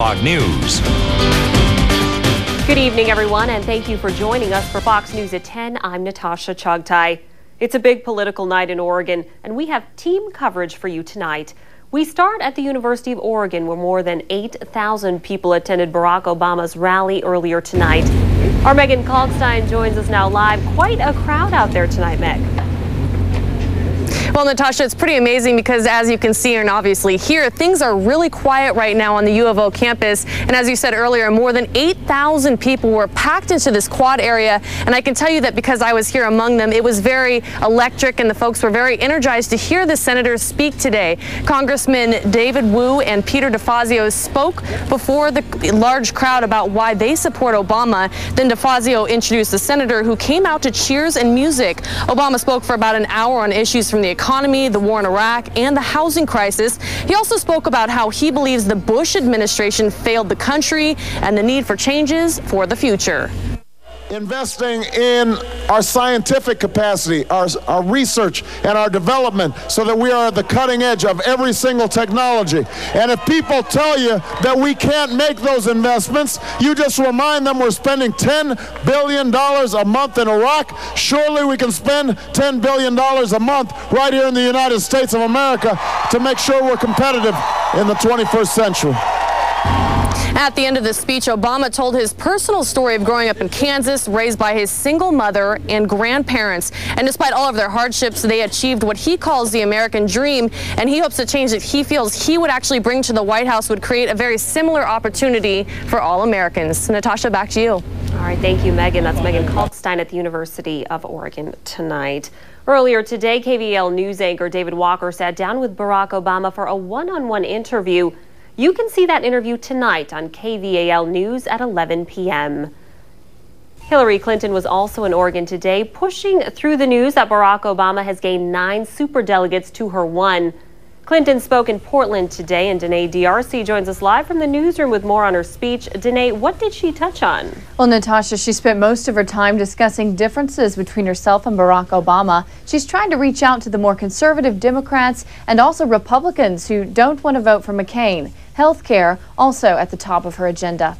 Fox News. Good evening, everyone, and thank you for joining us for Fox News at 10. I'm Natasha Chughtai. It's a big political night in Oregon, and we have team coverage for you tonight. We start at the University of Oregon, where more than 8,000 people attended Barack Obama's rally earlier tonight. Our Megan Kalkstein joins us now live. Quite a crowd out there tonight, Meg. Well, Natasha, it's pretty amazing because, as you can see and obviously hear, things are really quiet right now on the U of O campus. And as you said earlier, more than 8,000 people were packed into this quad area. And I can tell you that because I was here among them, it was very electric and the folks were very energized to hear the senators speak today. Congressman David Wu and Peter DeFazio spoke before the large crowd about why they support Obama. Then DeFazio introduced the senator, who came out to cheers and music. Obama spoke for about an hour on issues from the economy, the war in Iraq, and the housing crisis. He also spoke about how he believes the Bush administration failed the country and the need for changes for the future. Investing in our scientific capacity, our research and our development, so that we are at the cutting edge of every single technology. And if people tell you that we can't make those investments, you just remind them we're spending $10 billion a month in Iraq. Surely we can spend $10 billion a month right here in the United States of America to make sure we're competitive in the 21st century. At the end of the speech, Obama told his personal story of growing up in Kansas, raised by his single mother and grandparents. And despite all of their hardships, they achieved what he calls the American dream. And he hopes the change that he feels he would actually bring to the White House would create a very similar opportunity for all Americans. Natasha, back to you. All right, thank you, Megan. That's Megan Kalkstein at the University of Oregon tonight. Earlier today, KVAL news anchor David Walker sat down with Barack Obama for a one-on-one interview. You can see that interview tonight on KVAL News at 11 p.m. Hillary Clinton was also in Oregon today, pushing through the news that Barack Obama has gained 9 superdelegates to her 1. Clinton spoke in Portland today, and Danae D'Arcy joins us live from the newsroom with more on her speech. Danae, what did she touch on? Well, Natasha, she spent most of her time discussing differences between herself and Barack Obama. She's trying to reach out to the more conservative Democrats and also Republicans who don't want to vote for McCain. Health care also at the top of her agenda.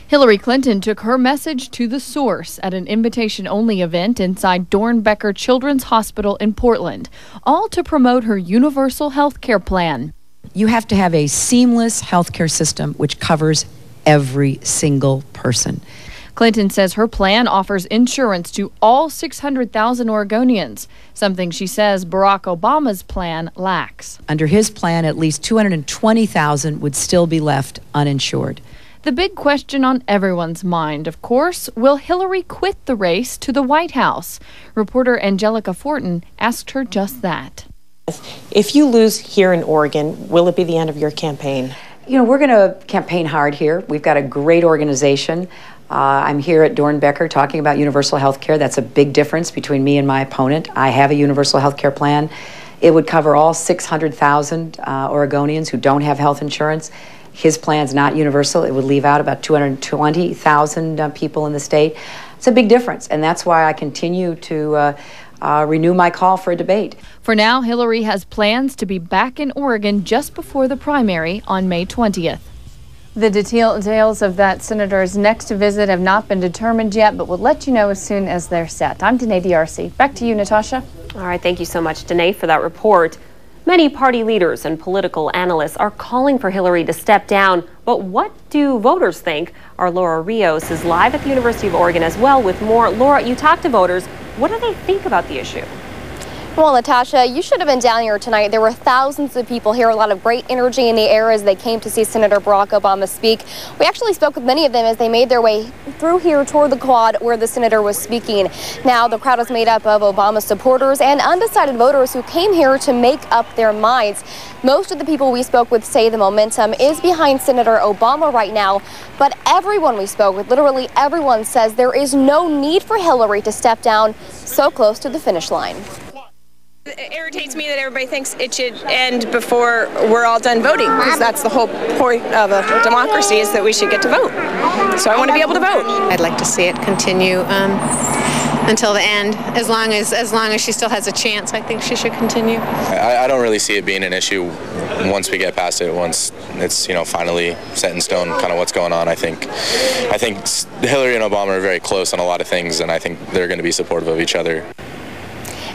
Hillary Clinton took her message to the source at an invitation-only event inside Dornbecker Children's Hospital in Portland, all to promote her universal health care plan. You have to have a seamless health care system which covers every single person. Clinton says her plan offers insurance to all 600,000 Oregonians, something she says Barack Obama's plan lacks. Under his plan, at least 220,000 would still be left uninsured. The big question on everyone's mind, of course, will Hillary quit the race to the White House? Reporter Angelica Fortin asked her just that. If you lose here in Oregon, will it be the end of your campaign? You know, we're going to campaign hard here. We've got a great organization. I'm here at Dornbecker talking about universal health care. That's a big difference between me and my opponent. I have a universal health care plan. It would cover all 600,000 Oregonians who don't have health insurance. His plan's not universal. It would leave out about 220,000 people in the state. It's a big difference, and that's why I continue to renew my call for a debate. For now, Hillary has plans to be back in Oregon just before the primary on May 20th. The details of that senator's next visit have not been determined yet, but we'll let you know as soon as they're set. I'm Danae D'Arcy. Back to you, Natasha. All right, thank you so much, Danae, for that report. Many party leaders and political analysts are calling for Hillary to step down. But what do voters think? Our Laura Rios is live at the University of Oregon as well with more. Laura, you talked to voters. What do they think about the issue? Well, Natasha, you should have been down here tonight. There were thousands of people here, a lot of great energy in the air as they came to see Senator Barack Obama speak. We actually spoke with many of them as they made their way through here toward the quad where the senator was speaking. Now, the crowd is made up of Obama supporters and undecided voters who came here to make up their minds. Most of the people we spoke with say the momentum is behind Senator Obama right now, but everyone we spoke with, literally everyone, says there is no need for Hillary to step down so close to the finish line. It irritates me that everybody thinks it should end before we're all done voting, because that's the whole point of a democracy, is that we should get to vote. So I want to be able to vote. I'd like to see it continue until the end. As long as she still has a chance, I think she should continue. I don't really see it being an issue once we get past it. Once it's finally set in stone, kind of what's going on. I think Hillary and Obama are very close on a lot of things, and I think they're going to be supportive of each other.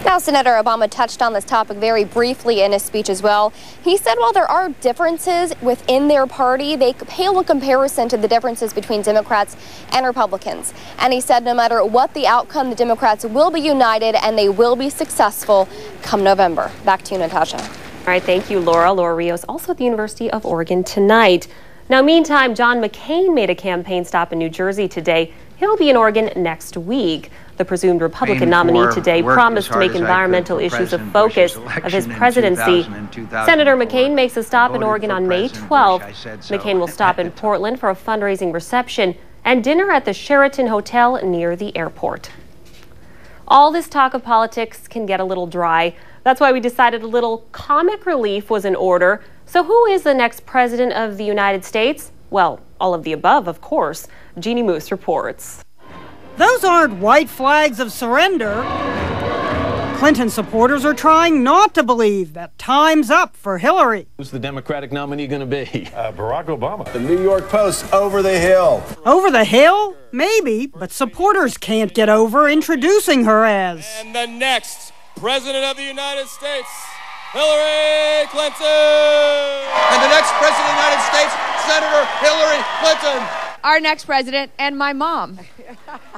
Now, Senator Obama touched on this topic very briefly in his speech as well. He said while there are differences within their party, they pale in comparison to the differences between Democrats and Republicans. And he said no matter what the outcome, the Democrats will be united and they will be successful come November. Back to you, Natasha. All right, thank you, Laura. Laura Rios, also at the University of Oregon tonight. Now, meantime, John McCain made a campaign stop in New Jersey today. He'll be in Oregon next week. The presumed Republican nominee today promised to make environmental issues a focus of his presidency. Senator McCain makes a stop in Oregon on May 12th. McCain will stop in Portland for a fundraising reception and dinner at the Sheraton Hotel near the airport. All this talk of politics can get a little dry. That's why we decided a little comic relief was in order. So who is the next president of the United States? Well, all of the above, of course. Jeannie Moose reports. Those aren't white flags of surrender. Clinton supporters are trying not to believe that time's up for Hillary. Who's the Democratic nominee going to be? Barack Obama. The New York Post, over the hill. Over the hill? Maybe, but supporters can't get over introducing her as. And the next President of the United States, Hillary Clinton. And the next President of the United States, Senator Hillary Clinton. Our next president and my mom,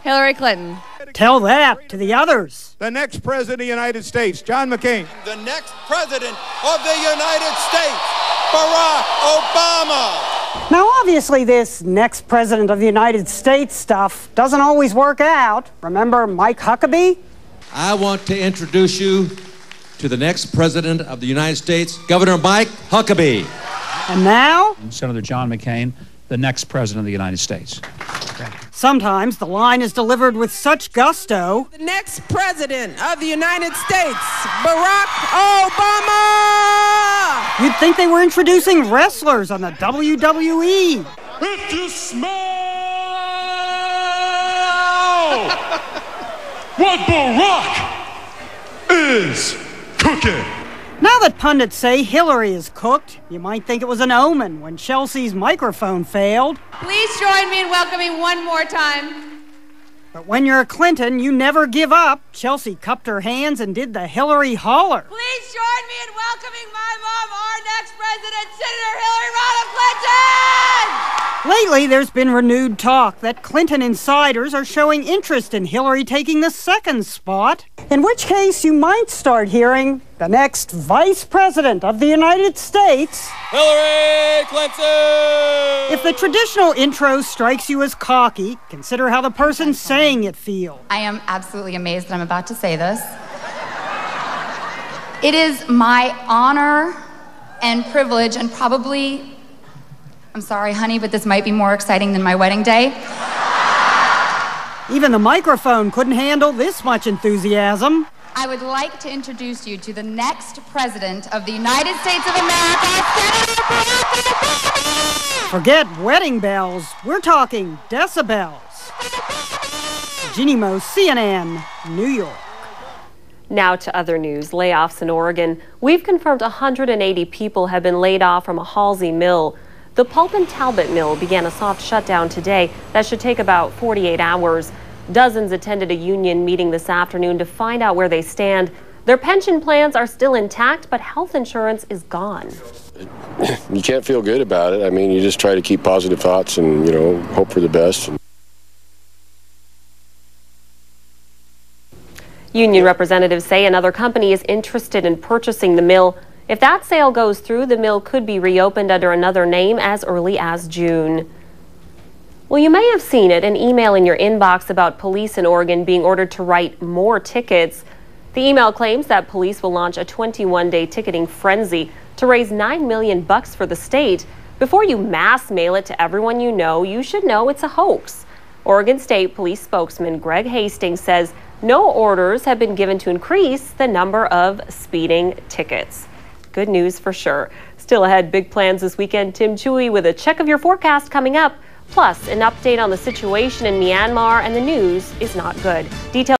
Hillary Clinton. Tell that to the others. The next President of the United States, John McCain. The next President of the United States, Barack Obama. Now, obviously, this next President of the United States stuff doesn't always work out. Remember Mike Huckabee? I want to introduce you to the next President of the United States, Governor Mike Huckabee. And now? Senator John McCain, the next President of the United States. Sometimes the line is delivered with such gusto. The next President of the United States, Barack Obama! You'd think they were introducing wrestlers on the WWE. If you smell what Barack is cooking. Now that pundits say Hillary is cooked, you might think it was an omen when Chelsea's microphone failed. Please join me in welcoming one more time. But when you're a Clinton, you never give up. Chelsea cupped her hands and did the Hillary holler. Please join me in welcoming my mom, our next president, Senator Hillary Clinton! Lately, there's been renewed talk that Clinton insiders are showing interest in Hillary taking the second spot, in which case you might start hearing the next Vice President of the United States, Hillary Clinton! If the traditional intro strikes you as cocky, consider how the person saying it feels. I am absolutely amazed that I'm about to say this. It is my honor and privilege, and probably, I'm sorry, honey, but this might be more exciting than my wedding day. Even the microphone couldn't handle this much enthusiasm. I would like to introduce you to the next President of the United States of America, Senator Barack Obama! Forget wedding bells. We're talking decibels. Jeannie Moe, CNN, New York. Now to other news. Layoffs in Oregon. We've confirmed 180 people have been laid off from a Halsey mill. The Pulp and Talbot mill began a soft shutdown today that should take about 48 hours. Dozens attended a union meeting this afternoon to find out where they stand. Their pension plans are still intact, but health insurance is gone. You can't feel good about it. I mean, you just try to keep positive thoughts and, hope for the best. Union representatives say another company is interested in purchasing the mill. If that sale goes through, the mill could be reopened under another name as early as June. Well, you may have seen it, an email in your inbox about police in Oregon being ordered to write more tickets. The email claims that police will launch a 21-day ticketing frenzy to raise $9 million for the state. Before you mass mail it to everyone you should know it's a hoax. Oregon State Police spokesman Greg Hastings says no orders have been given to increase the number of speeding tickets. Good news for sure. Still ahead, big plans this weekend. Tim Chewy with a check of your forecast coming up. Plus, an update on the situation in Myanmar, and the news is not good. Details